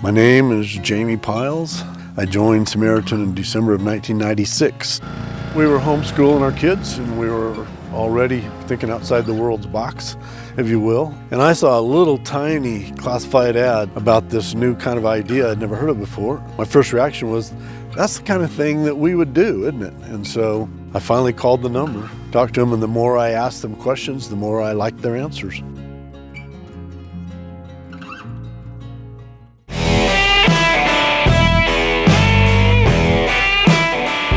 My name is Jamie Piles. I joined Samaritan in December of 1996. We were homeschooling our kids, and we were already thinking outside the world's box, if you will. And I saw a little tiny classified ad about this new kind of idea I'd never heard of before. My first reaction was, that's the kind of thing that we would do, isn't it? And so I finally called the number, talked to them, and the more I asked them questions, the more I liked their answers.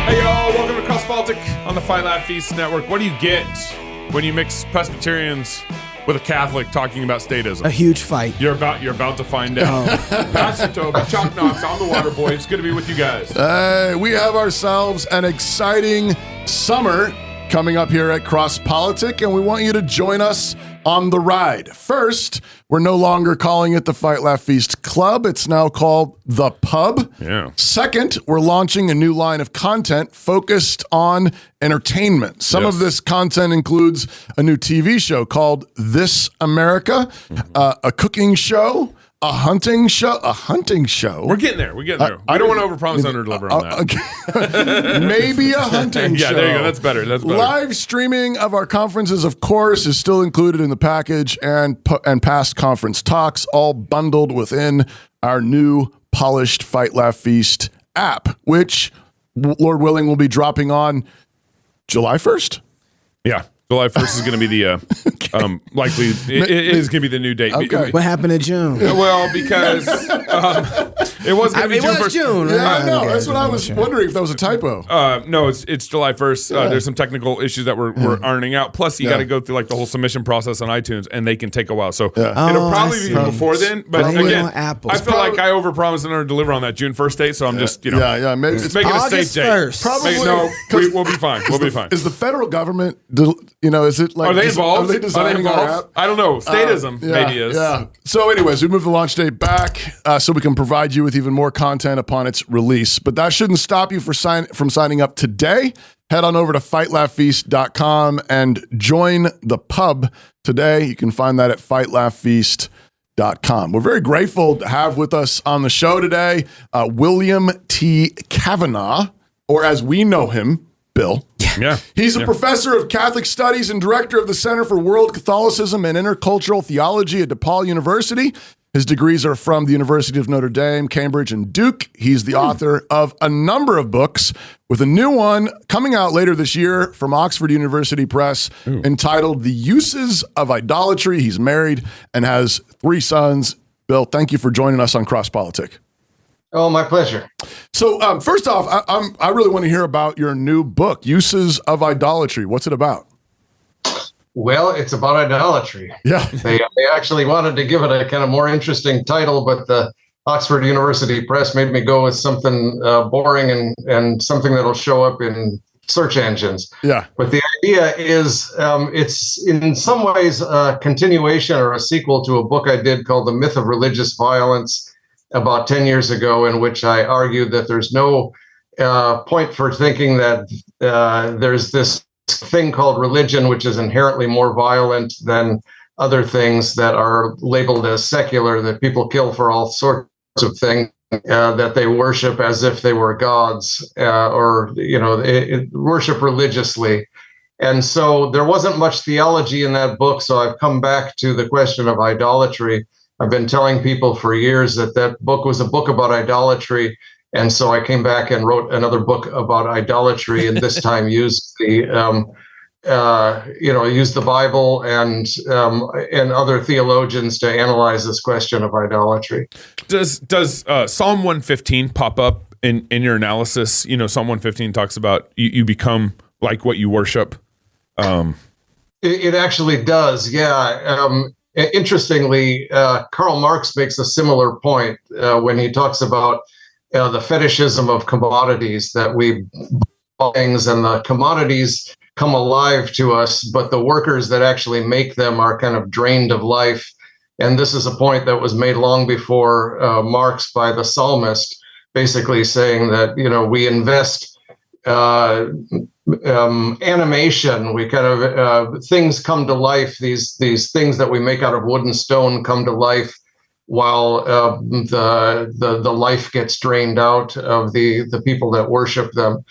Hey y'all, welcome to Cross Politic on the Fight Laugh Feast Network. What do you get when you mix Presbyterians with a Catholic talking about statism? A huge fight. You're about to find out. Pastor Toby, Chuck Knox, I'm the Water Boy. It's good to be with you guys. We have ourselves an exciting summer coming up here at Cross Politic, and we want you to join us on the ride. First, we're no longer calling it the Fight Laugh Feast Club. It's now called The Pub. Yeah. Second, we're launching a new line of content focused on entertainment. Some of this content includes a new TV show called This America, a cooking show, a hunting show. We're getting there. We don't want to overpromise and underdeliver on that. Okay. Maybe a hunting show. Yeah, there you go. That's better. Live streaming of our conferences, of course, is still included in the package, and past conference talks, all bundled within our new polished Fight Laugh Feast app, which, Lord willing, will be dropping on July 1st. Yeah. July 1st is going to be the, likely, it is going to be the new date. Okay. What happened in June? Well, because it was going to be June 1st. June, right? Yeah, I know. That's what I was wondering, if that was a typo. No, it's July 1st. There's some technical issues that we're ironing out. Plus, you got to go through like the whole submission process on iTunes, and they can take a while. So it'll probably be before then. But again, I feel like I overpromise and underdeliver on that June 1st date. So I'm just, maybe it's making a safe date. 1st. Probably. We'll be fine. We'll be fine. Is the federal government, is it like... Are they involved? Are they designing our app? I don't know. Statism maybe is. Yeah. So anyways, we moved the launch date back so we can provide you with even more content upon its release. But that shouldn't stop you from signing up today. Head on over to fightlaughfeast.com and join the pub today. You can find that at fightlaughfeast.com. We're very grateful to have with us on the show today William T. Cavanaugh, or as we know him, Bill. Yeah. He's a professor of Catholic Studies and director of the Center for World Catholicism and Intercultural Theology at DePaul University. His degrees are from the University of Notre Dame, Cambridge, and Duke. He's the author of a number of books, with a new one coming out later this year from Oxford University Press entitled The Uses of Idolatry. He's married and has 3 sons. Bill, thank you for joining us on Cross Politic. Oh, my pleasure. So first off, I really want to hear about your new book, Uses of Idolatry. What's it about? Well, it's about idolatry. Yeah. They actually wanted to give it a kind of more interesting title, but the Oxford University Press made me go with something boring and something that'll show up in search engines. Yeah. But the idea is it's in some ways a continuation or a sequel to a book I did called The Myth of Religious Violence about 10 years ago, in which I argued that there's no point for thinking that there's this thing called religion, which is inherently more violent than other things that are labeled as secular, that people kill for all sorts of things, that they worship as if they were gods, or worship religiously. And so there wasn't much theology in that book, so I've come back to the question of idolatry. I've been telling people for years that book was a book about idolatry, and so I came back and wrote another book about idolatry, and this time used the Bible and other theologians to analyze this question of idolatry. Does Psalm 115 pop up in your analysis? Psalm 115 talks about you become like what you worship. It actually does, yeah. Interestingly, Karl Marx makes a similar point when he talks about the fetishism of commodities, that we buy things and the commodities come alive to us, but the workers that actually make them are kind of drained of life. And this is a point that was made long before Marx by the psalmist, basically saying that, we invest animation, we kind of things come to life, these things that we make out of wood and stone come to life while the life gets drained out of the people that worship them.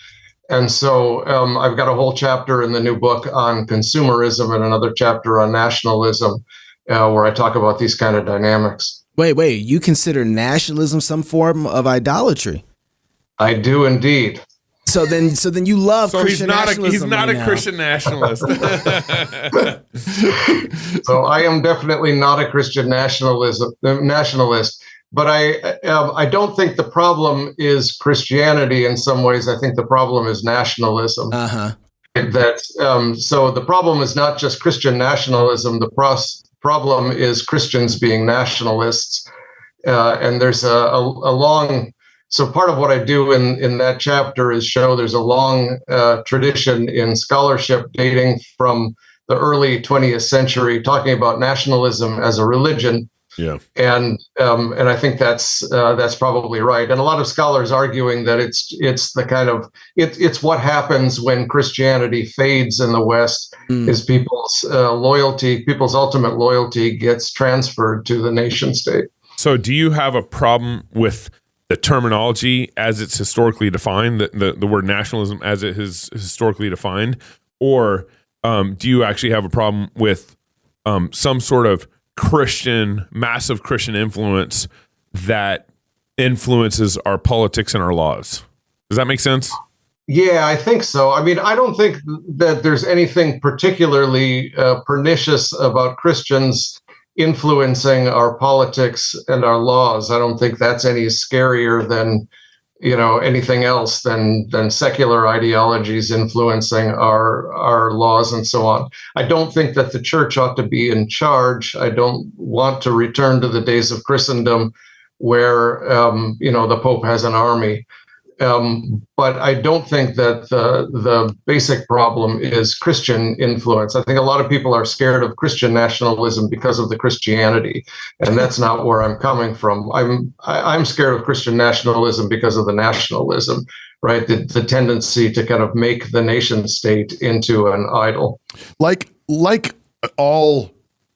And so I've got a whole chapter in the new book on consumerism and another chapter on nationalism, where I talk about these kind of dynamics. Wait, you consider nationalism some form of idolatry? I do indeed. So then you love Christian nationalism. He's not a Christian nationalist. So I am definitely not a Christian nationalist, but I don't think the problem is Christianity in some ways. I think the problem is nationalism. Uh-huh. So the problem is not just Christian nationalism. The problem is Christians being nationalists. And there's a long... So part of what I do in that chapter is show there's a long tradition in scholarship dating from the early 20th century talking about nationalism as a religion. Yeah. And I think that's probably right. And a lot of scholars arguing that it's the kind of it's what happens when Christianity fades in the West is people's ultimate loyalty gets transferred to the nation state. So do you have a problem with the terminology as it's historically defined, the word nationalism as it is historically defined, or do you actually have a problem with some sort of massive Christian influence that influences our politics and our laws? Does that make sense? Yeah, I think so. I mean, I don't think that there's anything particularly pernicious about Christians influencing our politics and our laws. I don't think that's any scarier than, anything else than secular ideologies influencing our laws and so on. I don't think that the church ought to be in charge. I don't want to return to the days of Christendom where, the Pope has an army. But I don't think that the basic problem is Christian influence. I think a lot of people are scared of Christian nationalism because of the Christianity, and that's not where I'm coming from. I'm scared of Christian nationalism because of the nationalism, right? The tendency to kind of make the nation state into an idol. Like all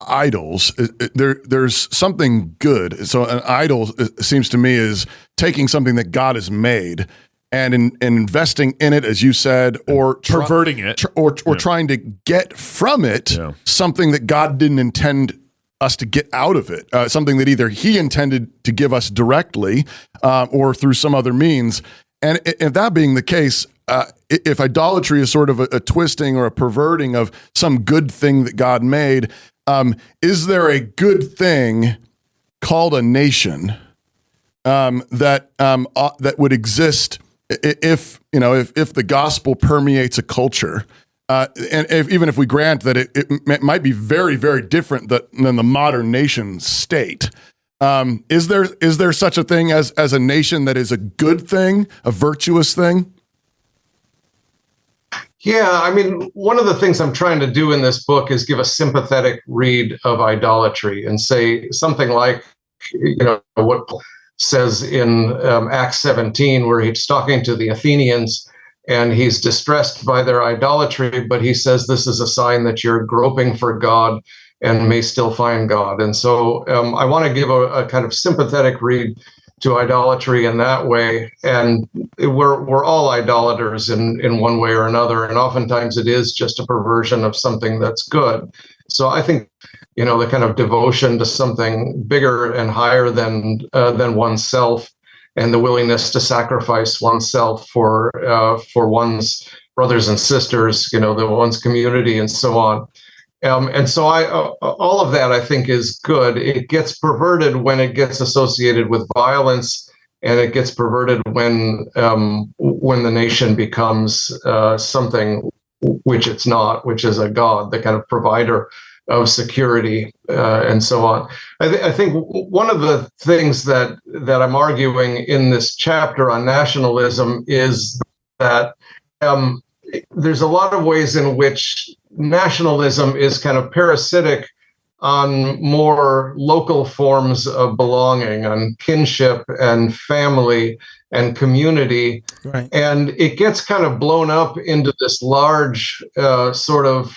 idols, there's something good. So an idol, it seems to me, is taking something that God has made and investing in it, as you said, or perverting it, or trying to get from it something that God didn't intend us to get out of it, something that either He intended to give us directly or through some other means. And if that being the case, if idolatry is sort of a twisting or a perverting of some good thing that God made, is there a good thing called a nation that would exist if the gospel permeates a culture, and even if we grant that it might be very, very different than the modern nation state? Is there such a thing as a nation that is a good thing, a virtuous thing? Yeah, I mean, one of the things I'm trying to do in this book is give a sympathetic read of idolatry and say something like, what Paul says in Acts 17, where he's talking to the Athenians and he's distressed by their idolatry, but he says this is a sign that you're groping for God and may still find God. And so I want to give a kind of sympathetic read to idolatry in that way. And we're all idolaters in one way or another. And oftentimes it is just a perversion of something that's good. So I think, the kind of devotion to something bigger and higher than oneself, and the willingness to sacrifice oneself for one's brothers and sisters, one's community and so on. And so all of that, I think, is good. It gets perverted when it gets associated with violence, and it gets perverted when the nation becomes something which it's not, which is a god, the kind of provider of security and so on. I think one of the things that I'm arguing in this chapter on nationalism is that there's a lot of ways in which nationalism is kind of parasitic on more local forms of belonging, on kinship and family and community. Right. And it gets kind of blown up into this large sort of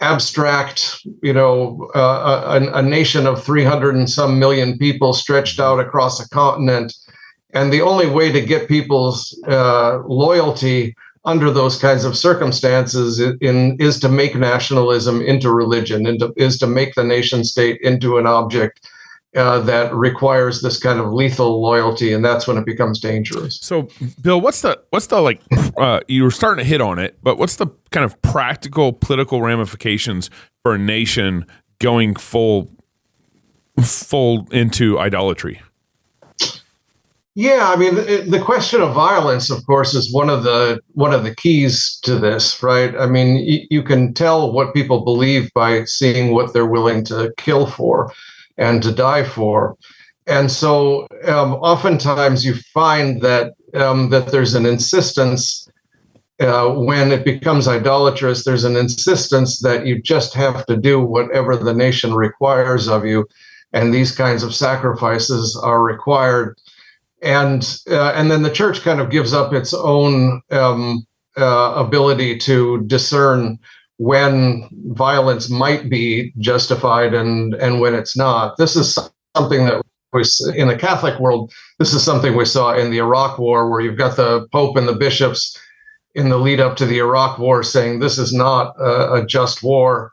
abstract, a nation of 300 and some million people stretched out across a continent. And the only way to get people's loyalty under those kinds of circumstances is to make nationalism into religion, is to make the nation state into an object that requires this kind of lethal loyalty, and that's when it becomes dangerous. So, Bill, what's the like? You were starting to hit on it, but what's the kind of practical political ramifications for a nation going full into idolatry? Yeah, I mean, the question of violence, of course, is one of the keys to this, right? I mean, you can tell what people believe by seeing what they're willing to kill for and to die for. And so oftentimes you find that there's an insistence when it becomes idolatrous, there's an insistence that you just have to do whatever the nation requires of you. And these kinds of sacrifices are required. And then the church kind of gives up its own ability to discern when violence might be justified and when it's not. This is something that in the Catholic world, this is something we saw in the Iraq War, where you've got the Pope and the bishops in the lead up to the Iraq War saying this is not a just war.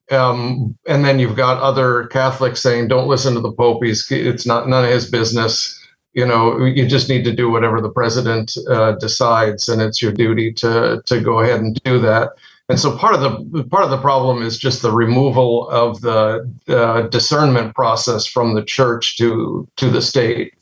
And then you've got other Catholics saying, don't listen to the Pope. It's not none of his business. You just need to do whatever the president decides, and it's your duty to go ahead and do that. And so part of the problem is just the removal of the discernment process from the church to the state.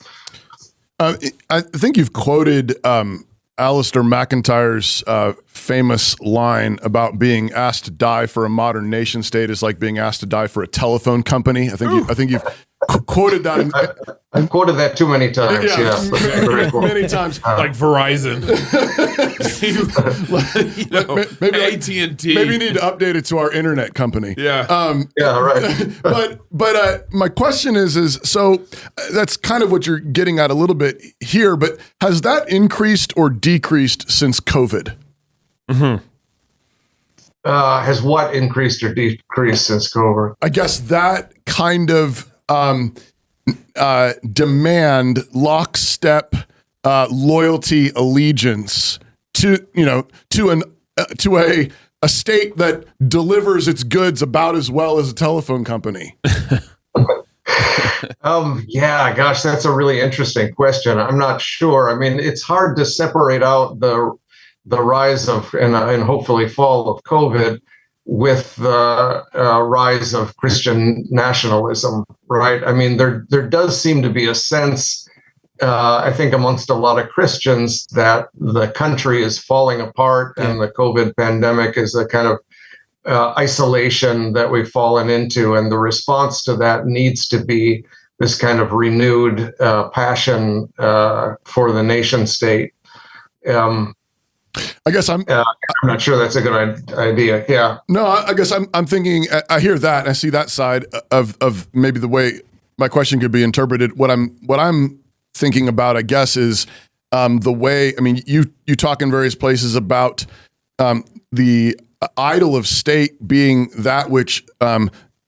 I think you've quoted Alistair McIntyre's famous line about being asked to die for a modern nation state is like being asked to die for a telephone company. I think you've quoted that. I've quoted that too many times. Yeah, very cool. Many times, like Verizon, maybe AT&T. Maybe you need to update it to our internet company. Yeah, right. But my question is so that's kind of what you're getting at a little bit here. But has that increased or decreased since COVID? Mm-hmm. Has what increased or decreased since COVID? I guess that kind of demand, lockstep, loyalty, allegiance to a state that delivers its goods about as well as a telephone company. Yeah, gosh, that's a really interesting question. I'm not sure. I mean, it's hard to separate out the rise of and hopefully fall of COVID with the rise of Christian nationalism, right? I mean, there does seem to be a sense, I think, amongst a lot of Christians that the country is falling apart, and the COVID pandemic is a kind of isolation that we've fallen into, and the response to that needs to be this kind of renewed passion for the nation state. I guess I'm not sure that's a good idea. Yeah. No, I guess I'm thinking. I hear that, and I see that side of maybe the way my question could be interpreted. What I'm thinking about, I guess, is the way. I mean, you talk in various places about the idol of state being that which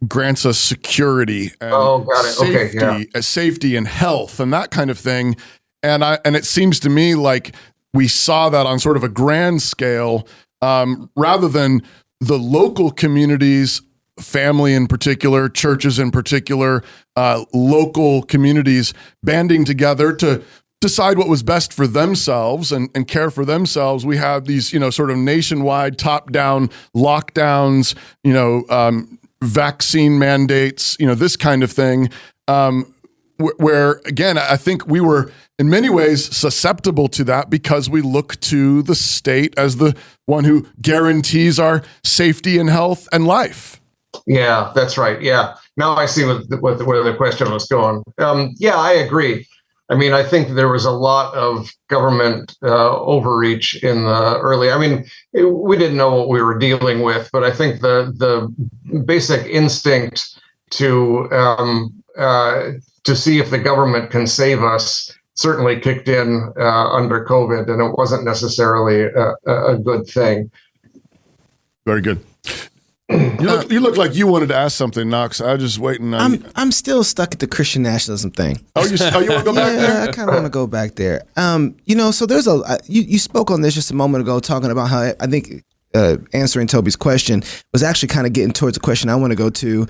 grants us security and safety and health and that kind of thing. And it seems to me like we saw that on sort of a grand scale, rather than the local communities, family in particular, churches in particular, local communities banding together to decide what was best for themselves and care for themselves. We have these, sort of nationwide top-down lockdowns, vaccine mandates, this kind of thing, where, again, I think we were in many ways susceptible to that because we look to the state as the one who guarantees our safety and health and life. Yeah, that's right. Yeah. Now I see where the question was going. Yeah, I agree. I mean, I think there was a lot of government overreach in the early. I mean, we didn't know what we were dealing with, but I think the basic instinct to see if the government can save us certainly kicked in under COVID, and it wasn't necessarily a good thing. Very good. You look like you wanted to ask something, Knox. I was just waiting on I'm still stuck at the Christian nationalism thing. Oh, you want to go back there? Yeah, I kind of want to go back there. So there's you spoke on this just a moment ago, talking about how I think answering Toby's question was actually kind of getting towards the question I want to go to.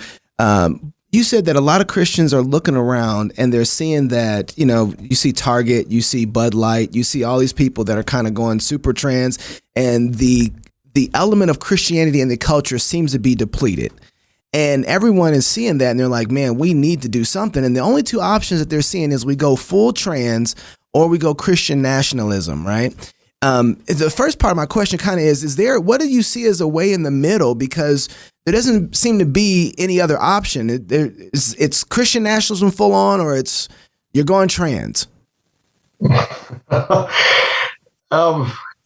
You said that a lot of Christians are looking around and they're seeing that, you see Target, you see Bud Light, you see all these people that are kind of going super trans, and the element of Christianity in the culture seems to be depleted. And everyone is seeing that and they're like, man, we need to do something. And the only two options that they're seeing is we go full trans or we go Christian nationalism, right? The first part of my question kind of is there, what do you see as a way in the middle? Because there doesn't seem to be any other option. It's Christian nationalism full on, or you're going trans.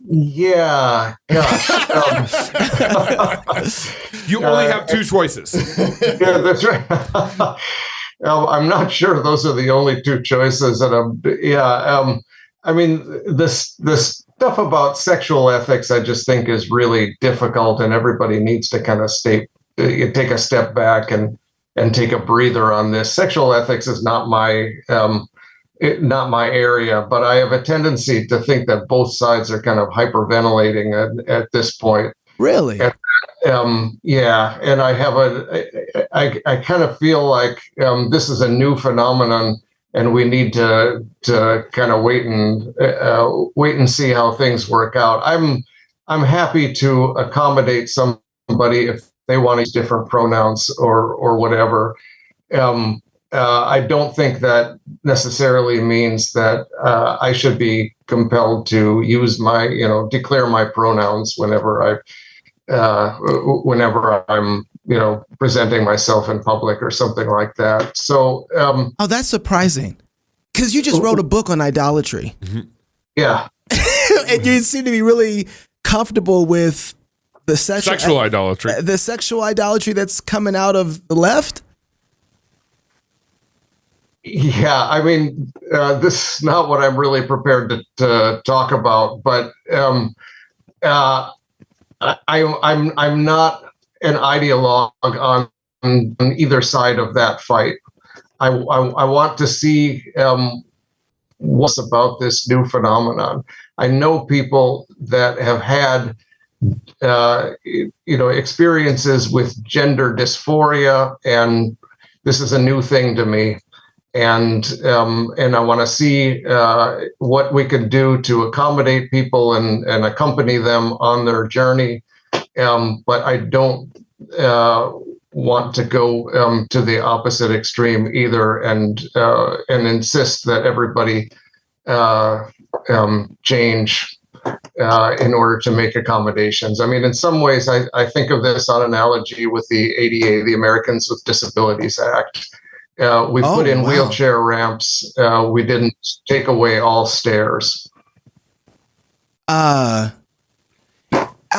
Yeah, gosh. You only have two choices. Yeah, that's right. I'm not sure those are the only two choices. And this stuff about sexual ethics, I just think is really difficult, and everybody needs to kind of take a step back and take a breather on this. Sexual ethics is not my area, but I have a tendency to think that both sides are kind of hyperventilating at this point. Really? And, and I kind of feel like this is a new phenomenon, and we need to kind of wait and see how things work out. I'm happy to accommodate somebody if they want to use different pronouns or whatever. I don't think that necessarily means that I should be compelled to use declare my pronouns whenever I'm presenting myself in public or something like that. So, that's surprising, because you just wrote a book on idolatry. Mm-hmm. Yeah, and you seem to be really comfortable with the sexual idolatry, the sexual idolatry that's coming out of the left. Yeah, I mean, this is not what I'm really prepared to talk about, but I'm not an ideologue on either side of that fight. I want to see what's about this new phenomenon. I know people that have had experiences with gender dysphoria, and this is a new thing to me. And I want to see what we can do to accommodate people and accompany them on their journey. But I don't want to go to the opposite extreme either, and insist that everybody change in order to make accommodations. I mean, in some ways, I think of this on analogy with the ADA, the Americans with Disabilities Act. We put in wheelchair ramps. We didn't take away all stairs. I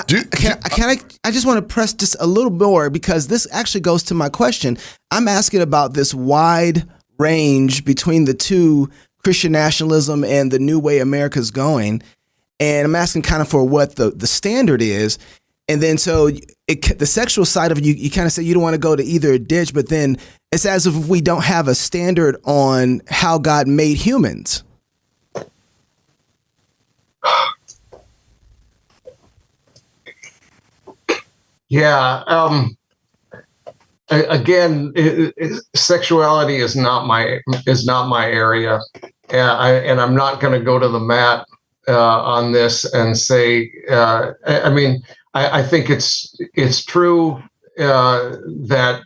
just want to press just a little more, because this actually goes to my question. I'm asking about this wide range between the two, Christian nationalism and the new way America's going. And I'm asking kind of for what the standard is. And then so the sexual side of it, you kind of say you don't want to go to either ditch, but then it's as if we don't have a standard on how God made humans. Yeah. Again, sexuality is not my area, and I'm not going to go to the mat on this and say. I think it's true that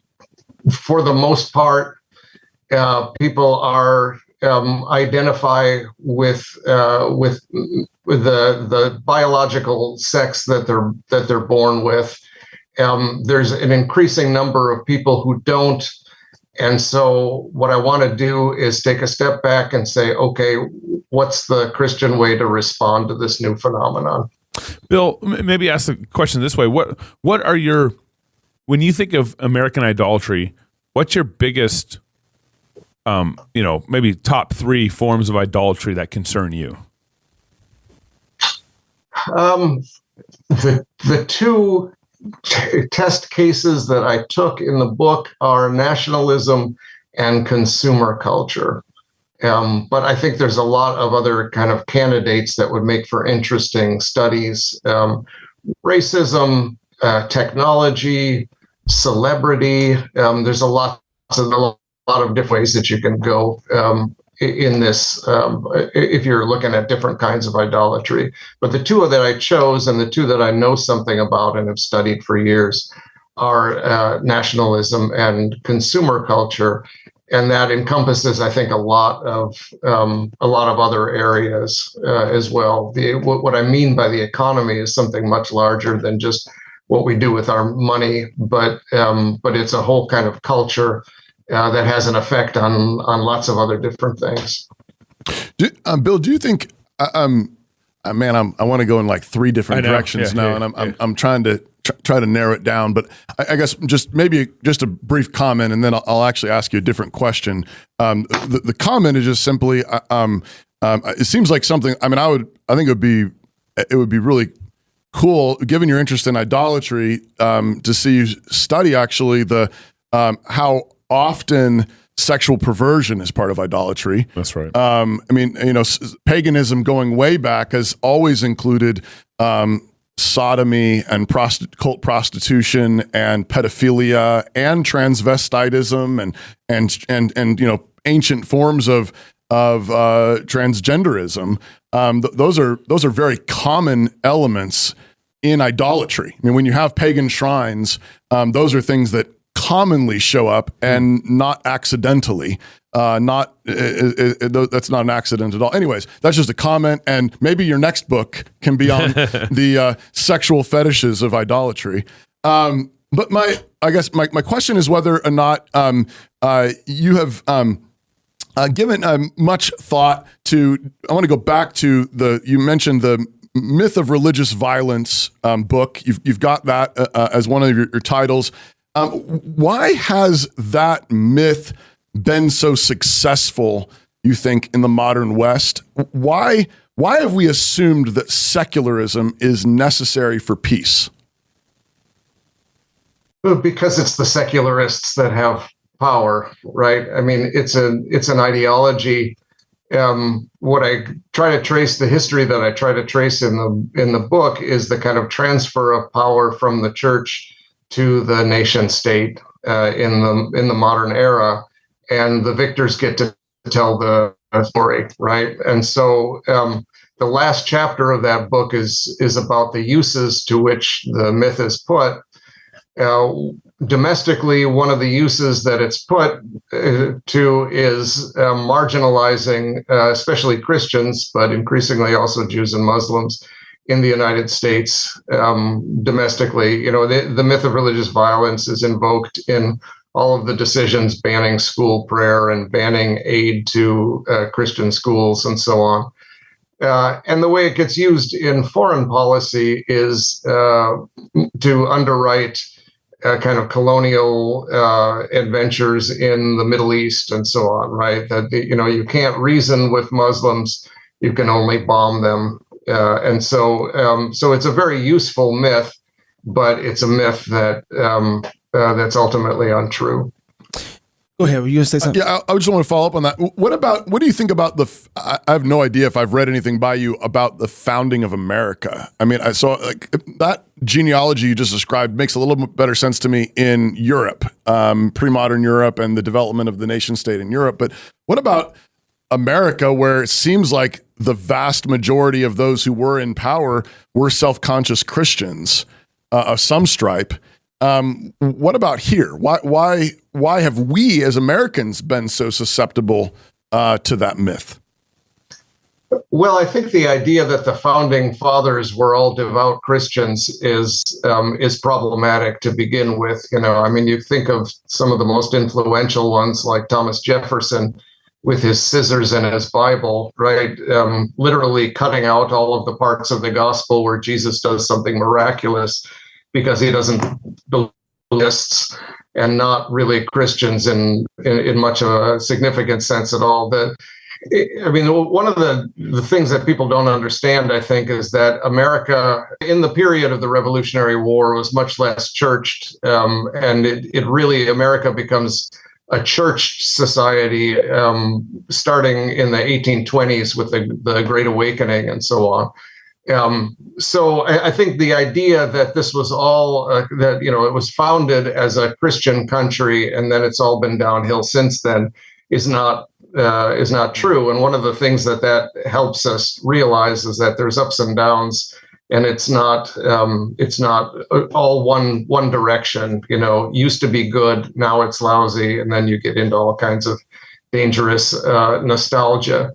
for the most part, people are identify with the biological sex that they're born with. There's an increasing number of people who don't. And so what I want to do is take a step back and say, okay, what's the Christian way to respond to this new phenomenon? Bill, maybe ask the question this way. What are your, when you think of American idolatry, what's your biggest, maybe top three forms of idolatry that concern you? The two test cases that I took in the book are nationalism and consumer culture. But I think there's a lot of other kind of candidates that would make for interesting studies. Racism, technology, celebrity. There's a lot of different ways that you can go in this if you're looking at different kinds of idolatry. But the two that I chose and the two that I know something about and have studied for years are nationalism and consumer culture. And that encompasses, I think, a lot of other areas as well. What I mean by the economy is something much larger than just what we do with our money, but it's a whole kind of culture that has an effect on lots of other different things. Bill, do you think? I want to go in like three different directions now, and I'm trying to try to narrow it down. But I guess just a brief comment, and then I'll actually ask you a different question. The comment is just simply, it seems like something. I think it would be really cool, given your interest in idolatry, to see you study actually the how often sexual perversion is part of idolatry. That's right. Paganism going way back has always included sodomy and cult prostitution and pedophilia and transvestitism and ancient forms of transgenderism. Those are very common elements in idolatry. I mean, when you have pagan shrines, those are things that commonly show up and not accidentally. That's not an accident at all. Anyways, that's just a comment, and maybe your next book can be on the sexual fetishes of idolatry. But my question is whether or not you have given much thought to. I want to go back to you mentioned the Myth of Religious Violence book. You've got that as one of your titles. Why has that myth been so successful, you think, in the modern West? Why have we assumed that secularism is necessary for peace? Because it's the secularists that have power, right? I mean, it's an ideology. What I try to trace, the history that I try to trace in the book, is the kind of transfer of power from the church to the nation state in the modern era, and the victors get to tell the story, right? And so the last chapter of that book is about the uses to which the myth is put. Domestically, one of the uses that it's put to is marginalizing, especially Christians, but increasingly also Jews and Muslims in the United States. Domestically, the myth of religious violence is invoked in all of the decisions banning school prayer and banning aid to Christian schools and so on. And the way it gets used in foreign policy is to underwrite kind of colonial adventures in the Middle East and so on, right? That, you can't reason with Muslims, you can only bomb them. And so it's a very useful myth, but it's a myth that that's ultimately untrue. Go ahead. Were you going to say something? Yeah, I just want to follow up on that. What do you think about I have no idea if I've read anything by you about the founding of America. I mean, I saw that genealogy you just described makes a little bit better sense to me in Europe, pre-modern Europe and the development of the nation state in Europe. But what about America, where it seems like the vast majority of those who were in power were self-conscious Christians of some stripe? What about here? Why have we as Americans been so susceptible to that myth? Well, I think the idea that the founding fathers were all devout Christians is problematic to begin with. You think of some of the most influential ones, like Thomas Jefferson, with his scissors and his Bible, right? Literally cutting out all of the parts of the gospel where Jesus does something miraculous, because he doesn't believe lists, and not really Christians in much of a significant sense at all. I mean, one of the things that people don't understand, I think, is that America, in the period of the Revolutionary War, was much less churched, and it really, America becomes a church society starting in the 1820s with the Great Awakening and so on. So I think the idea that this was all that, you know, it was founded as a Christian country and then it's all been downhill since then is not true. And one of the things that helps us realize is that there's ups and downs, and it's not all one direction. You know, used to be good, now it's lousy, and then you get into all kinds of dangerous nostalgia.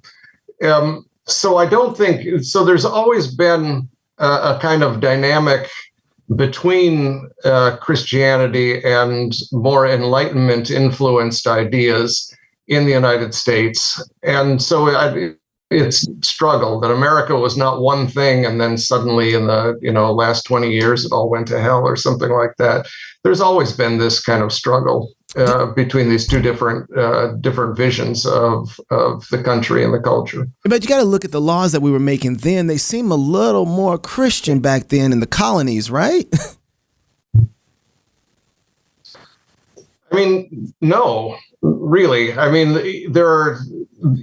So I don't think so. There's always been a kind of dynamic between Christianity and more Enlightenment influenced ideas in the United States, and so it's struggled. That America was not one thing, and then suddenly in the last 20 years it all went to hell or something like that. There's always been this kind of struggle between these two different visions of the country and the culture. But you got to look at the laws that we were making then. They seem a little more Christian back then in the colonies, right? I mean, no, really. I mean,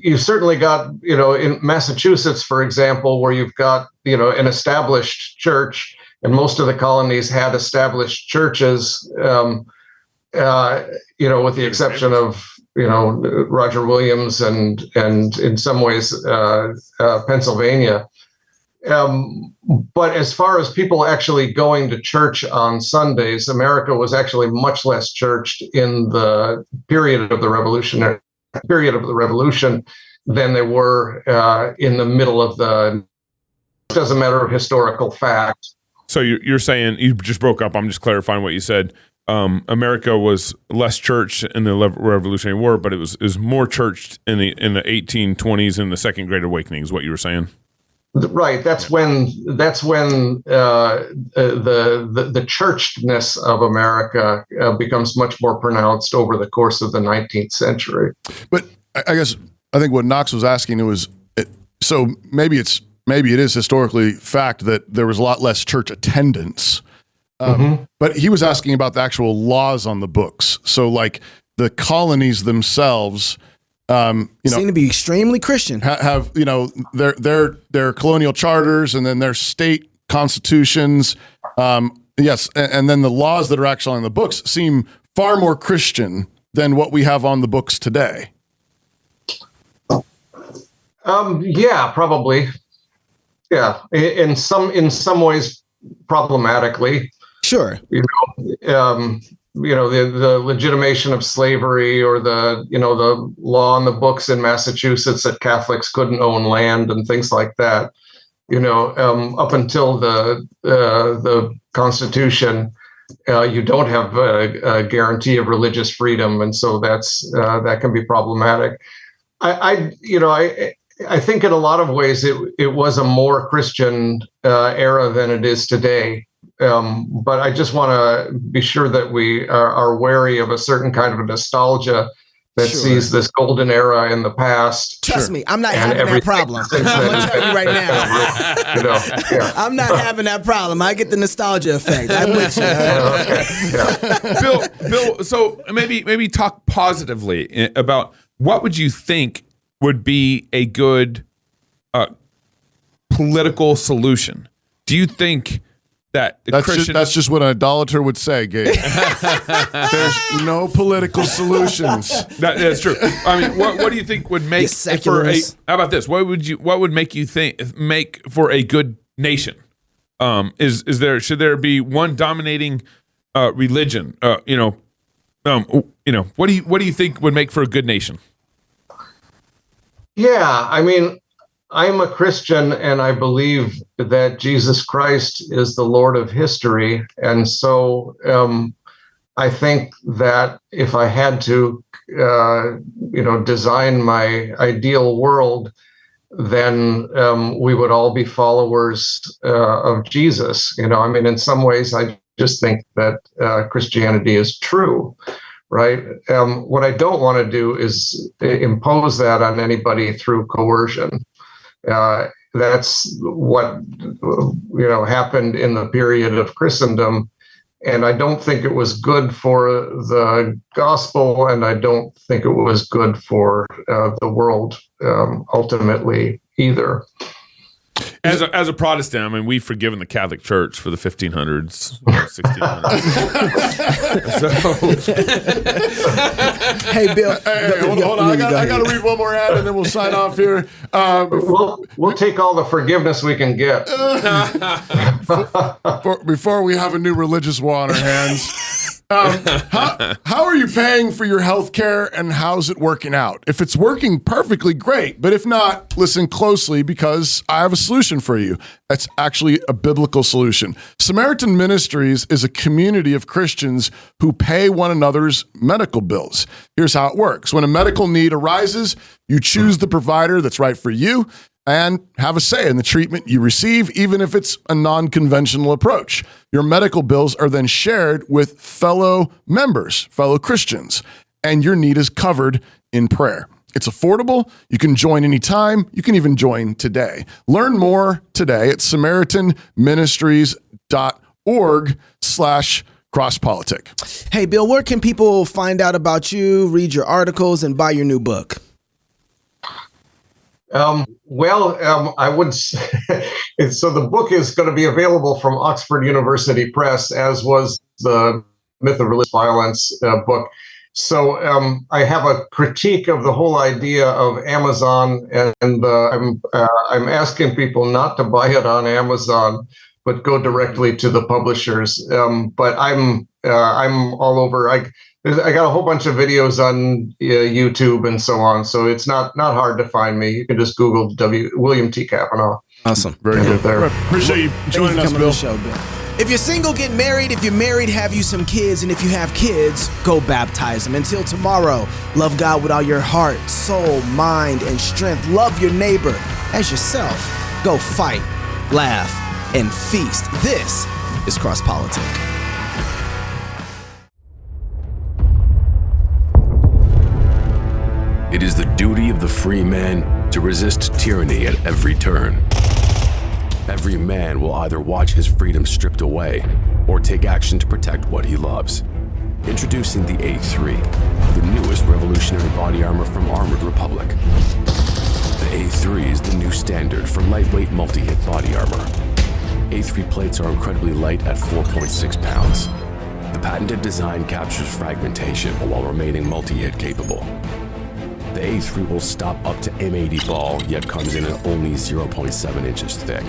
you've certainly got, in Massachusetts, for example, where you've got, an established church, and most of the colonies had established churches, with the exception of, Roger Williams and in some ways, Pennsylvania. But as far as people actually going to church on Sundays, America was actually much less churched in the period of the Revolution than they were in the middle of the. It doesn't matter of historical fact. So you're saying, you just broke up. I'm just clarifying what you said. America was less churched in the Revolutionary War, but it was more churched in the 1820s in the Second Great Awakening, is what you were saying. Right. That's when the churchedness of America becomes much more pronounced over the course of the 19th century. But I think what Knox was asking was, so maybe it is historically fact that there was a lot less church attendance. But he was asking about the actual laws on the books. So like the colonies themselves, seem to be extremely Christian. Have their colonial charters and then their state constitutions. Yes, and then the laws that are actually on the books seem far more Christian than what we have on the books today. Yeah, probably. Yeah, in some ways, problematically. Sure. The legitimation of slavery, or the law in the books in Massachusetts that Catholics couldn't own land and things like that. Up until the Constitution, you don't have a guarantee of religious freedom, and so that can be problematic. I think in a lot of ways it was a more Christian era than it is today. But I just want to be sure that we are wary of a certain kind of nostalgia that sees this golden era in the past. Trust me, I'm not having that problem. I'm going to tell you right now. I'm not having that problem. I get the nostalgia effect. I'm with you. Bill, so maybe talk positively about what would you think would be a good political solution? Do you think that that's just what an idolater would say, Gabe? There's no political solutions. That's true. I mean, what do you think would make for a? How about this? What would make you make for a good nation? Should there be one dominating religion? What do you think would make for a good nation? Yeah, I mean, I'm a Christian, and I believe that Jesus Christ is the Lord of history. And so I think that if I had to, design my ideal world, then we would all be followers of Jesus. In some ways, I just think that Christianity is true, right? What I don't want to do is impose that on anybody through coercion. That's what happened in the period of Christendom, and I don't think it was good for the gospel, and I don't think it was good for the world ultimately either. As a Protestant, I mean, we've forgiven the Catholic Church for the 1500s, 1600s. Hey, Bill. Hold on. I got to read one more ad, and then we'll sign off here. We'll take all the forgiveness we can get. Before we have a new religious war on our hands. How are you paying for your health care, and how's it working out? If it's working perfectly, great. But if not, listen closely, because I have a solution for you. That's actually a biblical solution. Samaritan Ministries is a community of Christians who pay one another's medical bills. Here's how it works. When a medical need arises, you choose the provider that's right for you and have a say in the treatment you receive, even if it's a non-conventional approach. Your medical bills are then shared with fellow members, fellow Christians, and your need is covered in prayer. It's affordable. You can join anytime. You can even join today. Learn more today at SamaritanMinistries.org/crosspolitic. Hey, Bill, where can people find out about you, read your articles, and buy your new book? I would say, so the book is going to be available from Oxford University Press, as was the Myth of Religious Violence book. So I have a critique of the whole idea of Amazon, and I'm asking people not to buy it on Amazon, but go directly to the publishers. But I'm all over. I got a whole bunch of videos on YouTube and so on, so it's not hard to find me. You can just Google William T. Cavanaugh. Awesome. Very good. There. Appreciate you joining us, Bill. If you're single, get married. If you're married, have you some kids. And if you have kids, go baptize them. Until tomorrow, love God with all your heart, soul, mind, and strength. Love your neighbor as yourself. Go fight, laugh, and feast. This is Cross Politic. It is the duty of the free man to resist tyranny at every turn. Every man will either watch his freedom stripped away or take action to protect what he loves. Introducing the A3, the newest revolutionary body armor from Armored Republic. The A3 is the new standard for lightweight multi-hit body armor. A3 plates are incredibly light at 4.6 pounds. The patented design captures fragmentation while remaining multi-hit capable. The A3 will stop up to M80 ball, yet comes in at only 0.7 inches thick.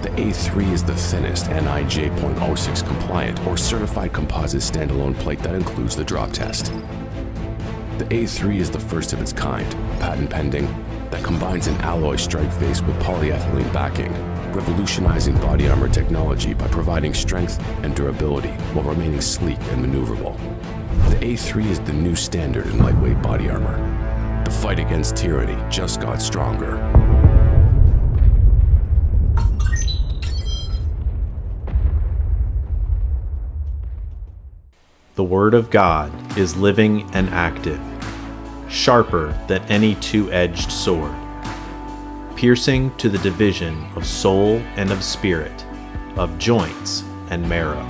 The A3 is the thinnest NIJ.06 compliant or certified composite standalone plate that includes the drop test. The A3 is the first of its kind, patent pending, that combines an alloy strike face with polyethylene backing, revolutionizing body armor technology by providing strength and durability while remaining sleek and maneuverable. The A3 is the new standard in lightweight body armor. The fight against tyranny just got stronger. The Word of God is living and active, sharper than any two-edged sword, piercing to the division of soul and of spirit, of joints and marrow.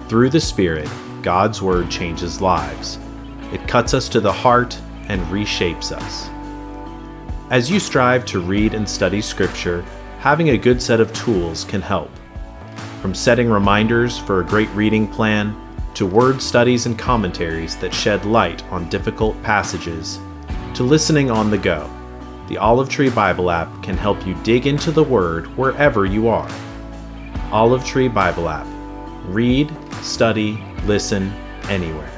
Through the Spirit, God's Word changes lives. It cuts us to the heart and reshapes us. As you strive to read and study Scripture, having a good set of tools can help. From setting reminders for a great reading plan, to word studies and commentaries that shed light on difficult passages, to listening on the go, the Olive Tree Bible app can help you dig into the Word wherever you are. Olive Tree Bible app. Read, study, listen, anywhere.